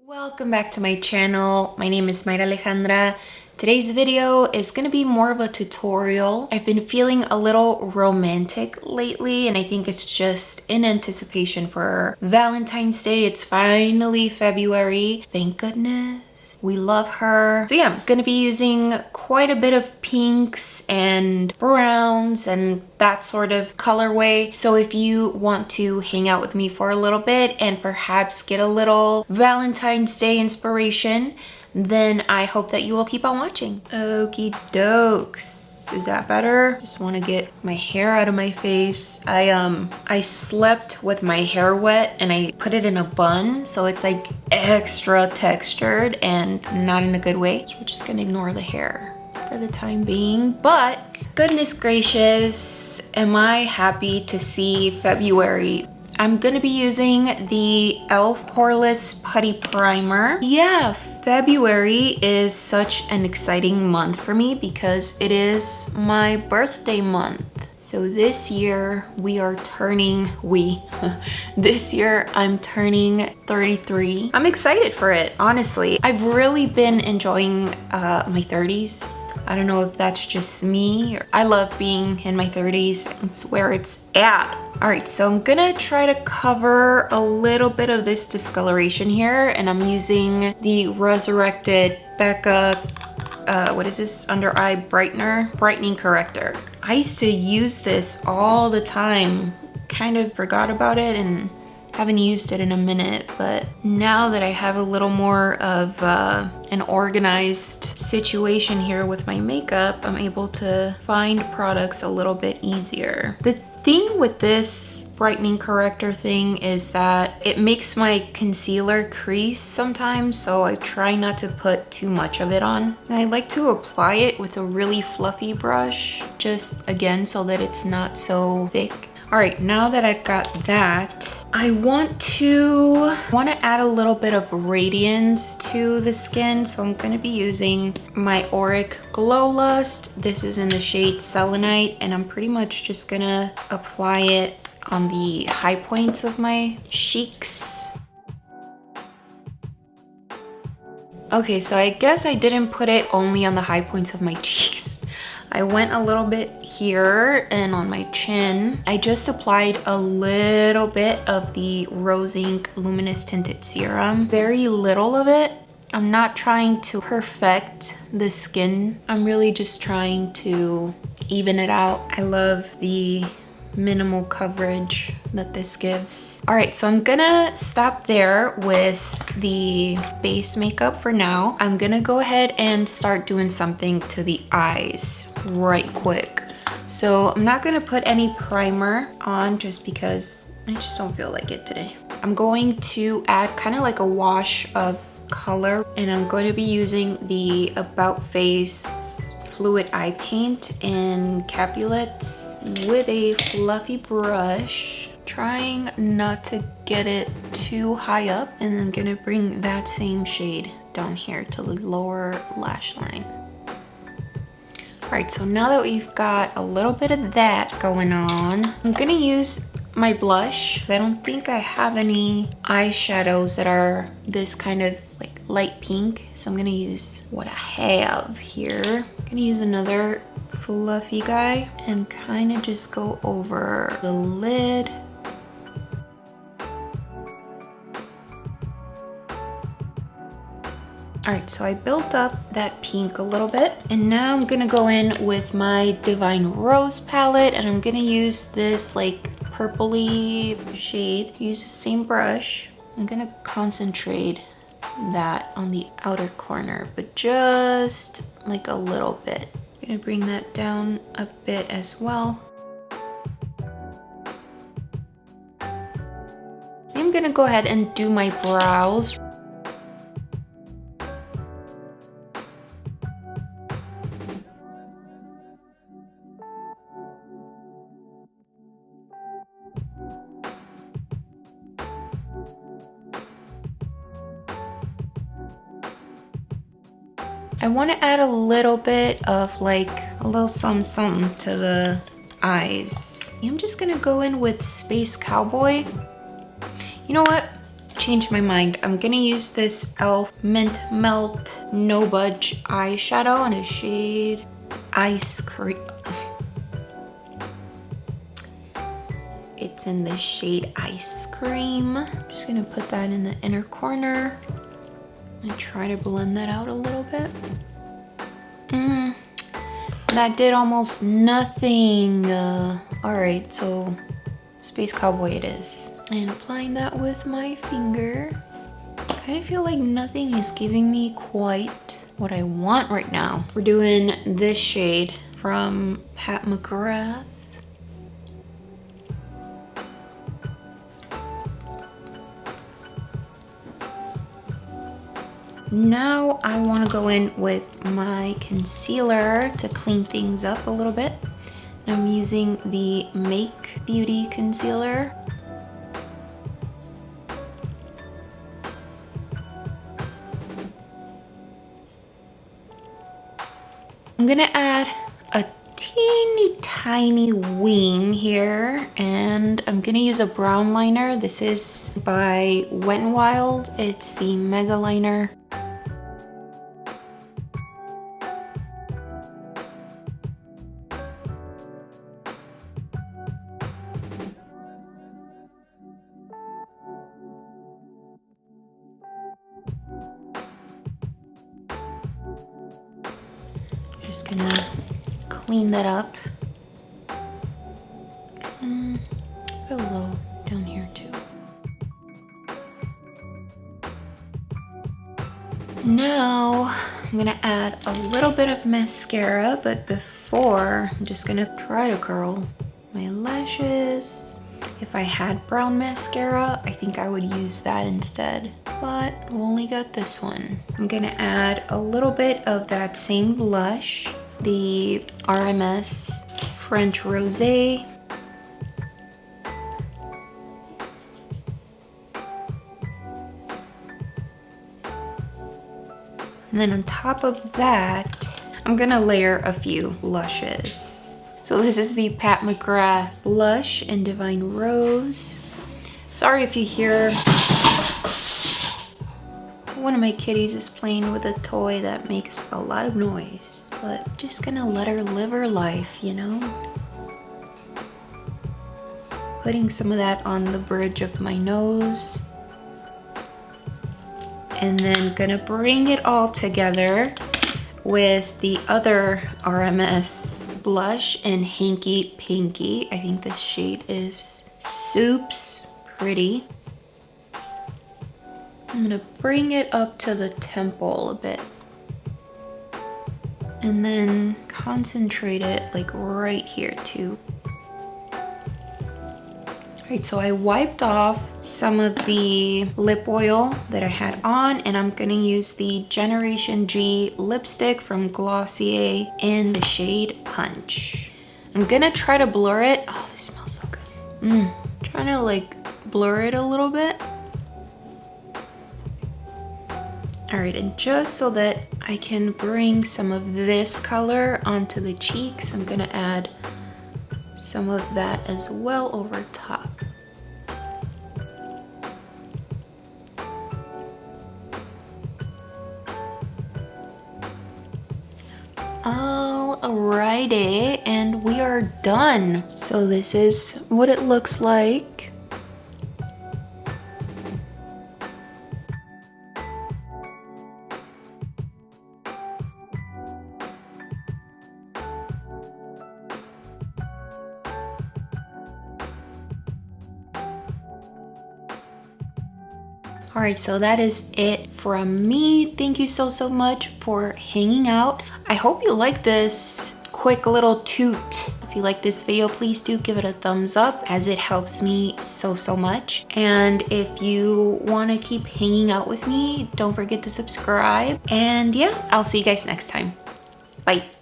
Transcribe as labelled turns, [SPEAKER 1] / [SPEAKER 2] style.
[SPEAKER 1] Welcome back to my channel. My name is Mayra Alejandra. Today's video is going to be more of a tutorial. I've been feeling a little romantic lately, and I think it's just in anticipation for Valentine's Day. It's finally February. Thank goodness. We love her. So yeah, I'm going to be using quite a bit of pinks and browns and that sort of colorway. So if you want to hang out with me for a little bit and perhaps get a little Valentine's Day inspiration, then I hope that you will keep on watching. Okie dokes. Is that better? Just want to get my hair out of my face. I slept with my hair wet and I put it in a bun, so it's like extra textured and not in a good way. So we're just gonna ignore the hair for the time being. But goodness gracious, am I happy to see February. I'm gonna be using the e.l.f. Poreless Putty Primer. Yeah, February is such an exciting month for me because it is my birthday month. So this year this year I'm turning 33. I'm excited for it, honestly. I've really been enjoying my 30s. I don't know if that's just me. I love being in my 30s. It's where it's at. All right, so I'm gonna try to cover a little bit of this discoloration here, and I'm using the resurrected Becca, what is this, under eye brightener, brightening corrector. I used to use this all the time, kind of forgot about it and haven't used it in a minute, but now that I have a little more of an organized situation here with my makeup, I'm able to find products a little bit easier. The thing with this brightening corrector thing is that it makes my concealer crease sometimes, so I try not to put too much of it on. And I like to apply it with a really fluffy brush, just again so that it's not so thick. All right, now that I've got that, I want to add a little bit of radiance to the skin, so I'm gonna be using my Auric Glow Lust. This is in the shade Selenite, and I'm pretty much just gonna apply it on the high points of my cheeks. Okay, so I guess I didn't put it only on the high points of my cheeks. I went a little bit here and on my chin. I just applied a little bit of the Rose Inc Luminous Tinted Serum. Very little of it. I'm not trying to perfect the skin. I'm really just trying to even it out. I love the minimal coverage that this gives. All right, so I'm gonna stop there with the base makeup for now. I'm gonna go ahead and start doing something to the eyes right quick. So I'm not gonna put any primer on just because I just don't feel like it today. I'm going to add kind of like a wash of color, and I'm going to be using the About Face Fluid Eye Paint in Capulets with a fluffy brush, trying not to get it too high up, and I'm gonna bring that same shade down here to the lower lash line. All right, so now that we've got a little bit of that going on, I'm gonna use my blush. I don't think I have any eyeshadows that are this kind of like light pink, so I'm gonna use what I have here. I'm gonna use another fluffy guy and kind of just go over the lid. All right, so I built up that pink a little bit, and now I'm gonna go in with my Divine Rose palette, and I'm gonna use this like purpley shade. Use the same brush. I'm gonna concentrate that on the outer corner, but just like a little bit. I'm gonna bring that down a bit as well. I'm gonna go ahead and do my brows. I want to add a little bit of like a little something to the eyes. I'm just gonna go in with Space Cowboy. You know what? changed my mind. I'm gonna use this e.l.f. Mint Melt No Budge eyeshadow in a shade Ice Cream. It's in the shade Ice Cream. I'm just gonna put that in the inner corner and try to blend that out a little bit. That did almost nothing. All right, so Space Cowboy it is. And applying that with my finger. I kind of feel like nothing is giving me quite what I want right now. We're doing this shade from McGRATH. Now I want to go in with my concealer to clean things up a little bit. And I'm using the Make Beauty concealer. I'm gonna add a teeny tiny wing here, and I'm gonna use a brown liner. This is by Wet n Wild. It's the Mega Liner. Just gonna clean that up. Put a little down here too. Now I'm gonna add a little bit of mascara, but before I'm just gonna try to curl my lashes. If I had brown mascara, I think I would use that instead, but I've only got this one. I'm gonna add a little bit of that same blush, the RMS French Rosé. And then on top of that, I'm gonna layer a few blushes. So this is the Pat McGrath blush in Divine Rose. Sorry if you hear one of my kitties is playing with a toy that makes a lot of noise, but just gonna let her live her life, you know? Putting some of that on the bridge of my nose. And then gonna bring it all together with the other RMS blush in Hanky Panky. I think this shade is Soups Pretty. I'm gonna bring it up to the temple a bit. And then concentrate it like right here too. Alright, so I wiped off some of the lip oil that I had on, and I'm gonna use the Generation G lipstick from Glossier in the shade Punch. I'm gonna try to blur it. Oh, this smells so good. Trying to like blur it a little bit. Alright, and just so that I can bring some of this color onto the cheeks, I'm gonna add some of that as well over top. Alrighty, and we are done. So this is what it looks like. All right, so that is it from me. Thank you so much for hanging out. I hope you like this quick little toot. If you like this video, please do give it a thumbs up, as it helps me so much. And if you want to keep hanging out with me, don't forget to subscribe. And yeah, I'll see you guys next time. Bye.